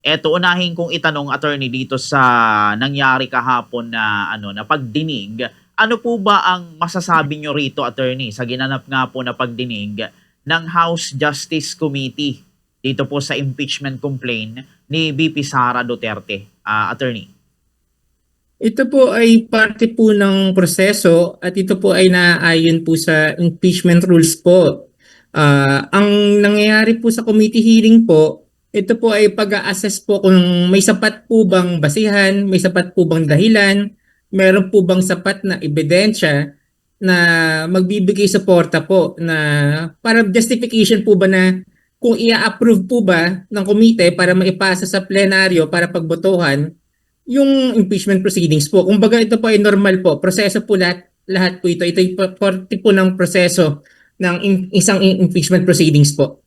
Eto, unahin kong itanong attorney dito sa nangyari kahapon na ano na pagdinig. Ano po ba ang masasabi niyo rito attorney sa ginanap nga po na pagdinig ng House Justice Committee dito po sa impeachment complaint ni VP Sara Duterte, attorney? Ito po ay parte po ng proseso at ito po ay naaayon po sa impeachment rules po. Ang nangyayari po sa committee hearing po, ito po ay pag-a-assess po kung may sapat po bang basihan, may sapat po bang dahilan, meron po bang sapat na ebidensya na magbibigay suporta po na para justification po ba na kung i-approve po ba ng komite para maipasa sa plenaryo para pagbotohan yung impeachment proceedings po. Kumbaga ito po ay normal po. Proseso po lahat po ito. Ito ay parte po ng proseso ng isang impeachment proceedings po.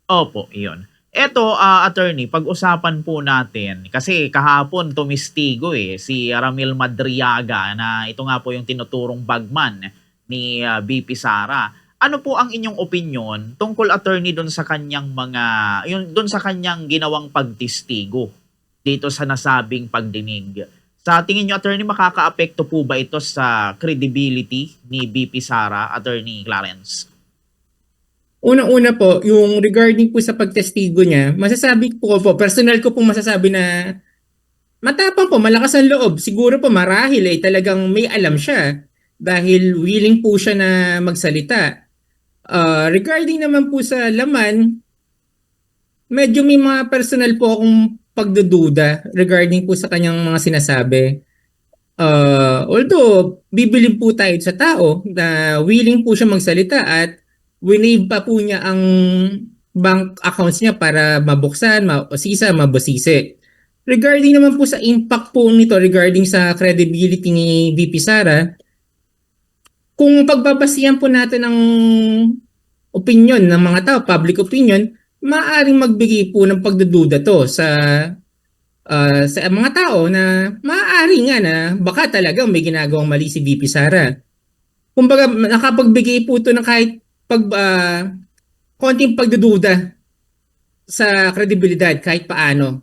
Opo, iyon. Eto, attorney, pag-usapan po natin, kasi kahapon tumistigo si Ramil Madriaga na ito nga po yung tinuturong bagman ni VP Sara. Ano po ang inyong opinion tungkol attorney doon sa kanyang doon sa kanyang ginawang pagtistigo dito sa nasabing pagdinig? Sa tingin niyo attorney, makakaapekto po ba ito sa credibility ni VP Sara, attorney Clarence? Unang-una po, yung regarding po sa pagtestigo niya, masasabi po, personal ko pong masasabi na matapang po, malakas ang loob. Siguro po marahil talagang may alam siya dahil willing po siya na magsalita. Regarding naman po sa laman, medyo may mga personal po akong pagdududa regarding po sa kanyang mga sinasabi. Although, bibilin po tayo sa tao na willing po siya magsalita at winave pa po niya ang bank accounts niya para mabuksan, mausisa, mabusisi. Regarding naman po sa impact po nito regarding sa credibility ni VP Sara, kung pagbabasihan po natin ang opinion ng mga tao, public opinion, maaaring magbigay po ng pagdududa to sa mga tao na maaari nga na baka talagang may ginagawang mali si VP Sara. Kumbaga nakapagbigay po ito ng kahit konting pagdududa sa kredibilidad kahit paano.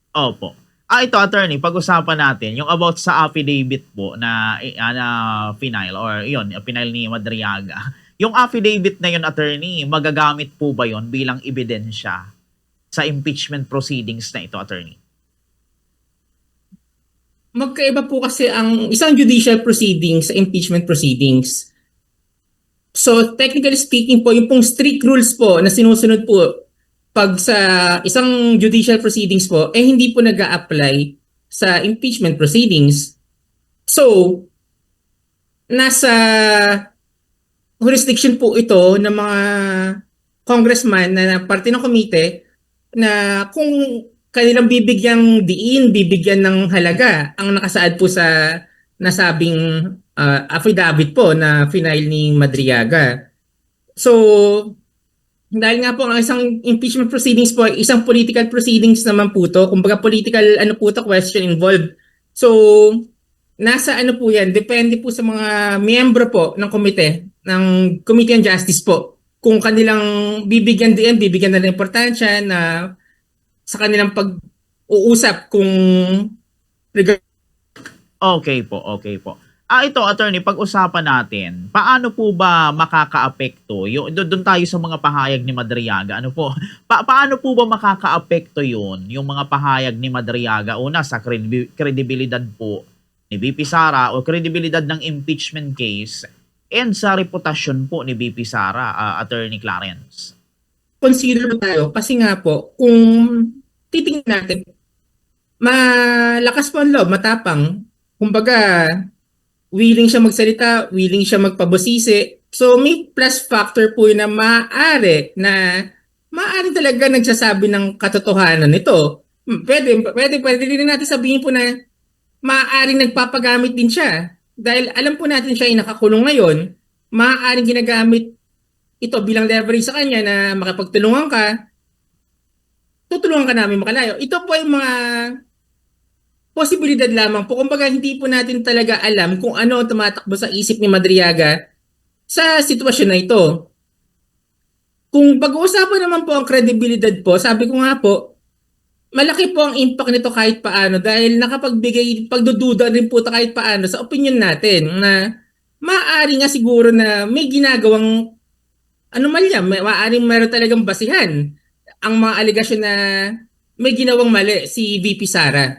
Opo. Ito attorney, pag-usapan natin yung about sa affidavit po na final or yun, final ni Madriaga. Yung affidavit na yun attorney, magagamit po ba yun bilang ebidensya sa impeachment proceedings na ito attorney? Magkaiba po kasi ang isang judicial proceedings sa impeachment proceedings. So technically speaking po, yung pong strict rules po na sinusunod po pag sa isang judicial proceedings po, hindi po nag-a-apply sa impeachment proceedings. So, nasa jurisdiction po ito ng mga congressman na parte ng komite na kung kanilang bibigyang diin, bibigyan ng halaga ang nakasaad po sa nasabing affidavit po na final ni Madriaga. So, dahil nga po ang isang impeachment proceedings po, isang political proceedings naman po to, kumbaga political po to, question involved. So, nasa po yan, depende po sa mga miyembro po ng komite, ng Committee on Justice po, kung kanilang bibigyan na ng importansya na sa kanilang pag-uusap kung regard. Okay po, okay po. Ito attorney, pag-usapan natin, paano po ba makakaapekto, doon tayo sa mga pahayag ni Madriaga, ano po, paano po ba makakaapekto yun, yung mga pahayag ni Madriaga, una sa kredibilidad po ni VP Sara o kredibilidad ng impeachment case and sa reputasyon po ni VP Sara, attorney Clarence? Consider tayo kasi nga po, kung titingnan natin, malakas po ang loob, matapang, kumbaga, willing siya magsalita, willing siya magpabusisi. So may plus factor po yun na maaari talaga nagsasabi ng katotohanan nito. Pwede rin natin sabihin po na maaaring nagpapagamit din siya. Dahil alam po natin siya ay nakakulong ngayon, maaaring ginagamit ito bilang leverage sa kanya na makapagtulungan ka, tutulungan ka namin makalayo. Ito po ay mga posibilidad lamang po. Kumbaga, hindi po natin talaga alam kung ano tumatakbo sa isip ni Madriaga sa sitwasyon na ito. Kung pag-uusapan naman po ang kredibilidad po, sabi ko nga po, malaki po ang impact nito kahit paano dahil nakapagbigay pagdududa rin po kahit paano sa opinion natin na maaari nga siguro na may ginagawang anomalya, maaaring meron talagang basihan ang mga aligasyon na may ginawang mali si VP Sara.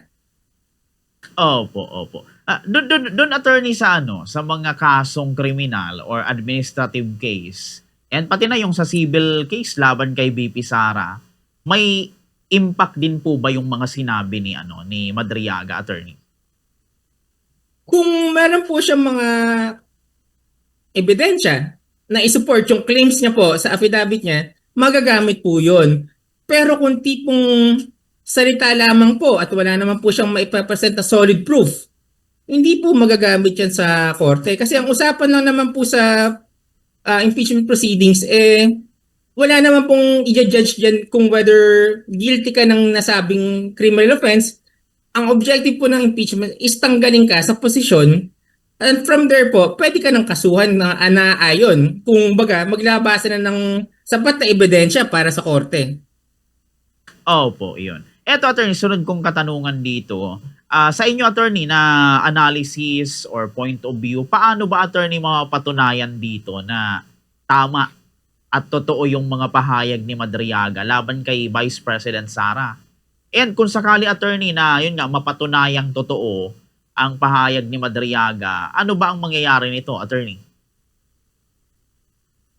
Opo, opo. Doon attorney sa ano, sa mga kasong kriminal or administrative case, and pati na yung sa civil case laban kay BP Sara, may impact din po ba yung mga sinabi ni ano ni Madriaga, attorney? Kung meron po siyang mga ebidensya na isupport yung claims niya po sa affidavit niya, magagamit po yun. Pero kung tipong salita lamang po at wala naman po siyang maipapresent na solid proof, hindi po magagamit yan sa korte. Kasi ang usapan lang naman po sa impeachment proceedings, wala naman pong i-judge dyan kung whether guilty ka ng nasabing criminal offense. Ang objective po ng impeachment is tanggalin ka sa posisyon. And from there po, pwede ka ng kasuhan na anaayon. Kung baga, maglabasan na ng sapat na ebidensya para sa korte. Opo, iyon. Eto attorney, sunod kong katanungan dito. Sa inyo attorney na analysis or point of view, paano ba attorney mapapatunayan dito na tama at totoo yung mga pahayag ni Madriaga laban kay Vice President Sara? And kung sakali attorney na yun nga mapatunayang totoo ang pahayag ni Madriaga, ano ba ang mangyayari nito, attorney?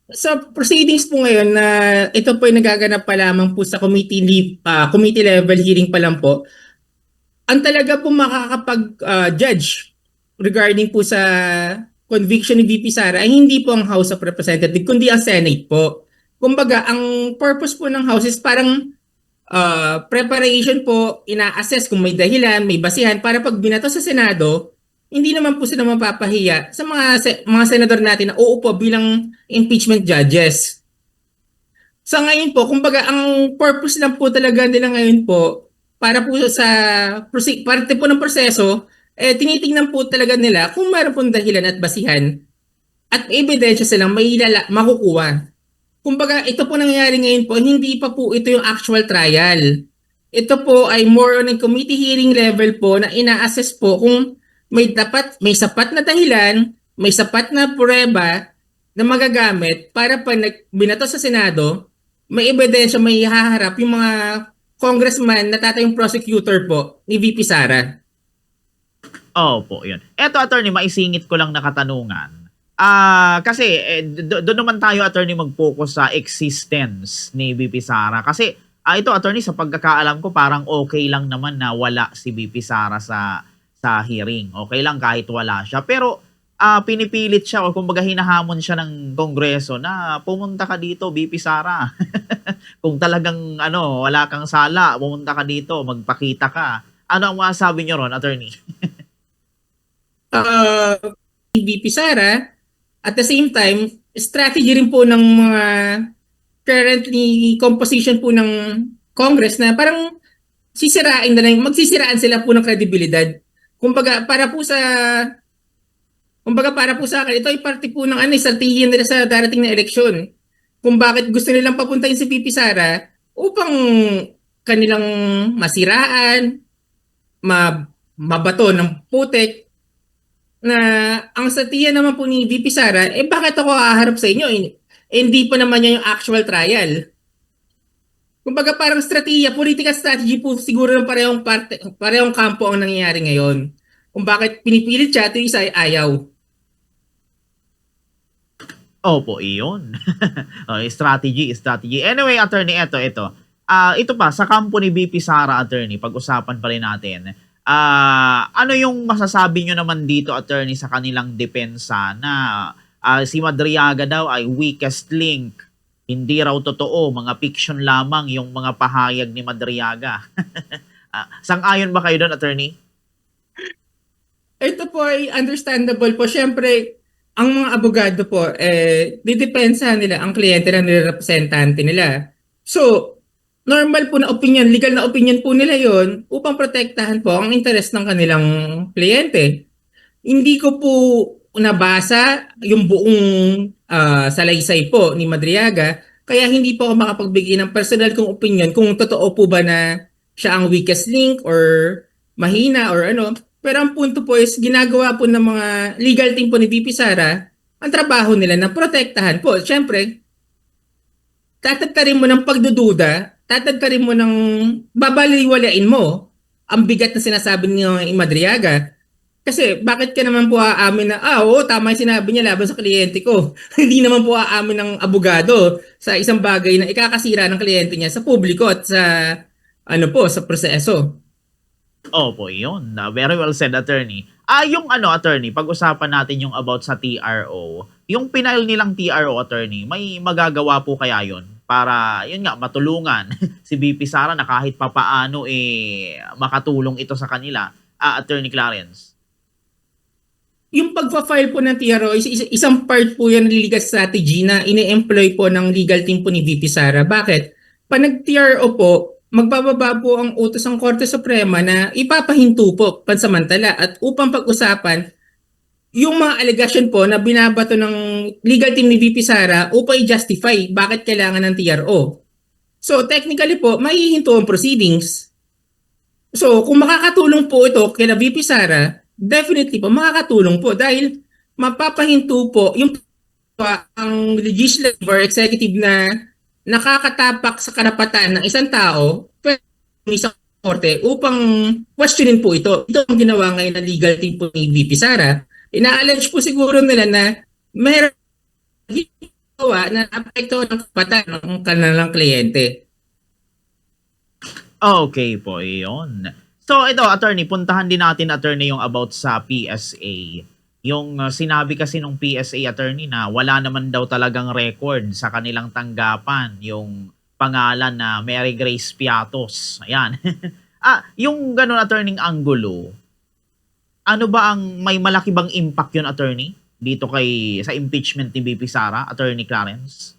Sa proceedings po ngayon na ito po ay nagaganap pa lamang po sa committee level hearing pa lang po, ang talaga po makakapag-judge regarding po sa conviction ni VP Sara ay hindi po ang House of Representatives kundi ang Senate po. Kumbaga, ang purpose po ng House is parang preparation po, ina-assess kung may dahilan, may basihan para pag binato sa Senado, hindi naman po sila mapapahiya sa mga senador natin na uupo bilang impeachment judges. Sa ngayon po, kumbaga ang purpose lang po talaga nila ngayon po para po sa parte po ng proseso, tinitingnan po talaga nila kung mayroon pong dahilan at basihan at ebidensya silang makukuha. Kumbaga, ito po nangyayari ngayon po, hindi pa po ito yung actual trial. Ito po ay more on a committee hearing level po na ina-assess po kung may sapat na dahilan, may sapat na pruweba na magagamit para pag binato sa Senado, may ebidensya, may haharap yung mga congressman na tatayong prosecutor po ni VP Sara. Opo, yun. Eto attorney, maisingit ko lang na katanungan. Kasi doon naman tayo attorney mag-focus sa existence ni VP Sara. Kasi ito attorney, sa pagkakaalam ko parang okay lang naman na wala si VP Sara sa hearing. Okay lang kahit wala siya. Pero pinipilit siya o kumbaga hinahamon siya ng Kongreso na pumunta ka dito, VP Sara. Kung talagang wala kang sala, pumunta ka dito, magpakita ka. Ano ang masasabi niyo ron, attorney? VP Sara, at the same time, strategy rin po ng mga currently composition po ng Congress na parang magsisiraan sila po ng kredibilidad. Kumbaga para po sa akin, ito ay parte po ng strategy nila sa darating na eleksyon. Kung bakit gusto nilang papuntahin si VP Sara upang kanilang masiraan, mabato ng putek, na ang strategiya naman po ni VP Sara, bakit ako haharap sa inyo? Hindi pa naman yan yung actual trial. Kumbaga parang strategiya, political strategy po siguro ng parehong kampo ang nangyayari ngayon. Kung bakit pinipilit siya, ito isa ay ayaw. Opo, iyon. Strategy. Anyway, attorney, ito. Ito pa, sa kampo ni VP Sara, attorney, pag-usapan pa rin natin. Ano yung masasabi nyo naman dito, attorney, sa kanilang depensa na si Madriaga daw ay weakest link, hindi raw totoo, mga fiction lamang yung mga pahayag ni Madriaga. Sang-ayon ba kayo doon, attorney? Ito po ay understandable po. Siyempre, ang mga abogado po, didepensahan nila ang kliyente na nirepresentante nila. So, normal po na opinion, legal na opinion po nila yon upang protektahan po ang interes ng kanilang kliyente. Hindi ko po nabasa yung buong salaysay po ni Madriaga, Kaya hindi po ako makapagbigay ng personal kong opinion kung totoo po ba na siya ang weakest link or mahina or ano. Pero ang punto po is ginagawa po ng mga legal team po ni VP Sara ang trabaho nila na protektahan po. Siyempre, tatagtarin mo ng pagdududa, tatagtarin mo ng babaliwalain mo ang bigat na sinasabi ni Madriaga. Kasi bakit ka naman po aamin na, oo, tama yung sinabi niya laban sa kliyente ko. Hindi naman po aamin ng abogado sa isang bagay na ikakasira ng kliyente niya sa publiko at sa, ano po, sa proseso. Opo, yun. Very well said, attorney. Yung ano, attorney, pag-usapan natin yung about sa TRO. Yung pinail nilang TRO, attorney, may magagawa po kaya yun? Para, yun nga, matulungan si BP Sara na kahit papaano makatulong ito sa kanila. Attorney Clarence. Yung pagpa-file po ng TRO, isang part po yan ng legal strategy na ini-employ po ng legal team po ni VP Sara. Bakit? Pag nag-TRO po, magbababa po ang utos ng Korte Suprema na ipapahinto po pansamantala at upang pag-usapan yung mga allegation po na binabato ng legal team ni VP Sara upang i-justify bakit kailangan ng TRO. So technically po, maihinto ang proceedings. So kung makakatulong po ito kay VP Sara, definitely po makakatulong po dahil mapapahinto po yung ang legislative or executive na nakakatapak sa karapatan ng isang tao pero isang korte upang questionin po ito. Ito ang ginawa ngayon ng legal team po ni VP Sara. Ina-allege po siguro nila na meron ginawa na apekto ng karapatan ng kanilang kliyente. Okay po, yun. So ito, attorney, puntahan din natin, attorney, yung about sa PSA. Yung sinabi kasi nung PSA, attorney, na wala naman daw talagang record sa kanilang tanggapan yung pangalan na Mary Grace Piatos. Ayan. Yung ganun, attorney, angulo, ano ba ang may malaki bang impact yun, attorney? Dito sa impeachment ni BP Sara, attorney Clarence?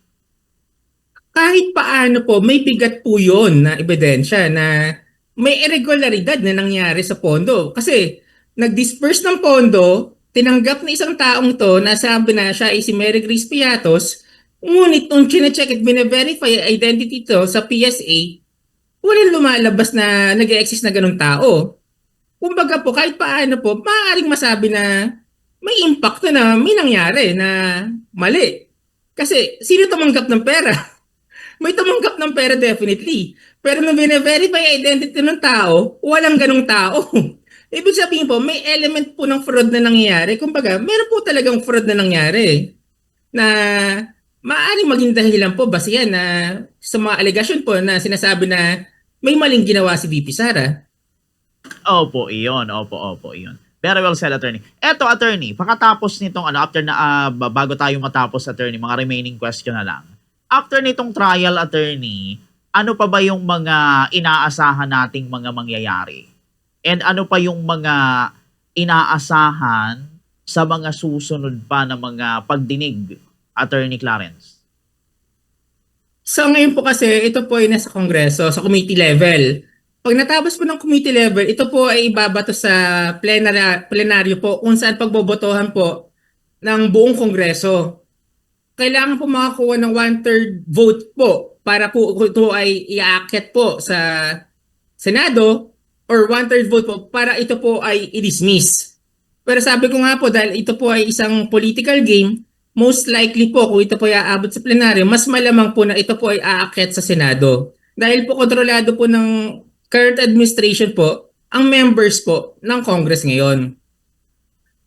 Kahit paano po, may bigat po yun na ebidensya na may irregularidad na nangyari sa pondo. Kasi nag-disperse ng pondo, tinanggap na isang taong to na sabi na siya ay si Mary Grace Piatos, ngunit nung chinecheck at bine-verify identity to sa PSA, walang lumalabas na nag-exist na ganung tao. Kumbaga po, kahit paano po, maaaring masabi na may impact na may nangyari na mali. Kasi sino tumanggap ng pera? May tumanggap ng pera definitely. Pero nung bine-verify identity ng tao, walang ganung tao. Ibig sabihin po, may element po ng fraud na nangyayari. Kumbaga, meron po talagang fraud na nangyari na maaaring maging dahilan po base yan na sa mga allegation po na sinasabi na may maling ginawa si VP Sara. Opo, iyon. Opo, iyon. Very well said, attorney. Eto, attorney, pakatapos nitong after na bago tayo matapos, attorney, mga remaining question na lang. After nitong trial, attorney, ano pa ba yung mga inaasahan nating mga mangyayari? And ano pa yung mga inaasahan sa mga susunod pa na mga pagdinig, attorney Clarence? So ngayon po kasi ito po ay nasa Kongreso, sa committee level. Pag natapos po ng committee level, ito po ay ibabato sa plenaryo po kung saan pagbobotohan po ng buong Kongreso. Kailangan po makakuha ng 1/3 vote po para po ito ay iaakit po sa Senado or 1/3 vote po para ito po ay i-dismiss. Pero sabi ko nga po dahil ito po ay isang political game, most likely po kung ito po ay aabot sa plenaryo, mas malamang po na ito po ay aakyat sa Senado. Dahil po kontrolado po ng current administration po ang members po ng Congress ngayon.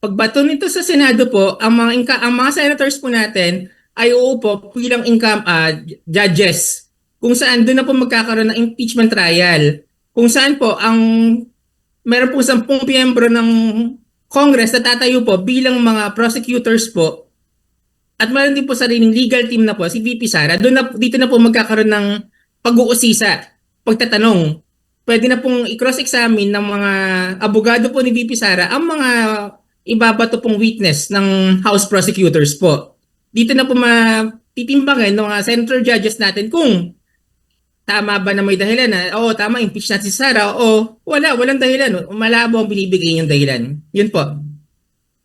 Pagbato nito sa Senado po, ang mga senators po natin ay uupo bilang judges kung saan doon na po magkakaroon ng impeachment trial. Kung saan po meron po 10 miyembro ng Congress na tatayo po bilang mga prosecutors po. At meron din po sariling legal team na po, si VP Sara. Dito na po magkakaroon ng pag-uusisa, pagtatanong. Pwede na pong i-cross-examine ng mga abogado po ni VP Sara ang mga ibabato pong witness ng House prosecutors po. Dito na po matitimbangan ng mga senator judges natin kung tama ba na may dahilan na, tama, impeach natin si Sara, walang dahilan. Malabo ang binibigay yung dahilan. Yun po.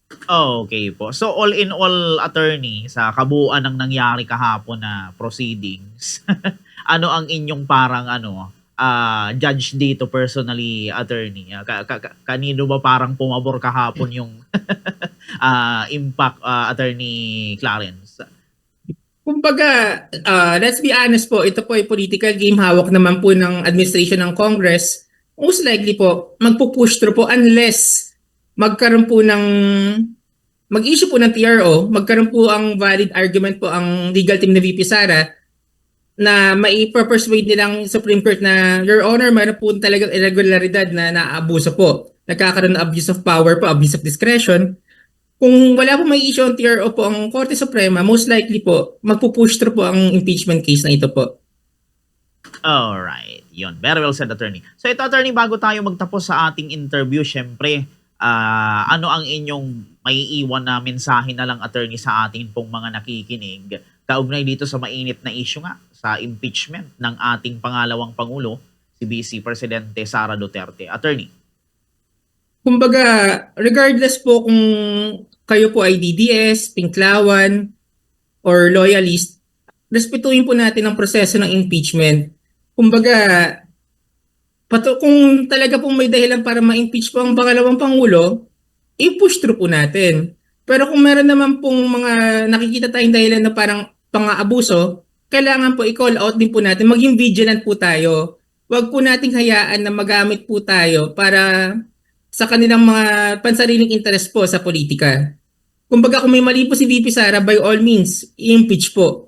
Okay po. So all in all, attorney, sa kabuuan ng nangyari kahapon na proceedings, ano ang inyong parang judge dito personally, attorney? Kanino ba parang pumabor kahapon yung impact, attorney Clarence? Kumbaga, let's be honest po, ito po ay political game, hawak naman po ng administration ng Congress. Most likely po, magpo-push through po unless magkaroon po ng mag-issue po ng TRO, magkaroon po ang valid argument po ang legal team ni VP Sara na mai-persuade nilang Supreme Court na, Your Honor, mayroon po talagang irregularidad na naaabuso po. Nagkakaroon ng abuse of power po, abuse of discretion. Kung wala po may issue ang TRO po ang Korte Suprema, most likely po, magpo-push through po ang impeachment case na ito po. Alright, yun. Very well said, attorney. So ito, attorney, bago tayo magtapos sa ating interview, syempre, ano ang inyong maiiwan na mensahe na lang, attorney, sa ating pong mga nakikinig kaugnay dito sa mainit na issue nga sa impeachment ng ating pangalawang Pangulo, si Vice Presidente Sara Duterte. Attorney. Kumbaga, regardless po kung kayo po ay DDS, Pinklawan, or loyalist, respetuhin po natin ang proseso ng impeachment. Kumbaga, kung talaga pong may dahilan para ma-impeach po ang pangalawang Pangulo, i-push through po natin. Pero kung meron naman pong mga nakikita tayong dahilan na parang pang-aabuso, kailangan po i-call out din po natin. Maging vigilant po tayo. Huwag po nating hayaan na magamit po tayo para sa kanilang mga pansariling interest po sa politika. Kumbaga kung may mali po si VP Sara, by all means, i-impeach po.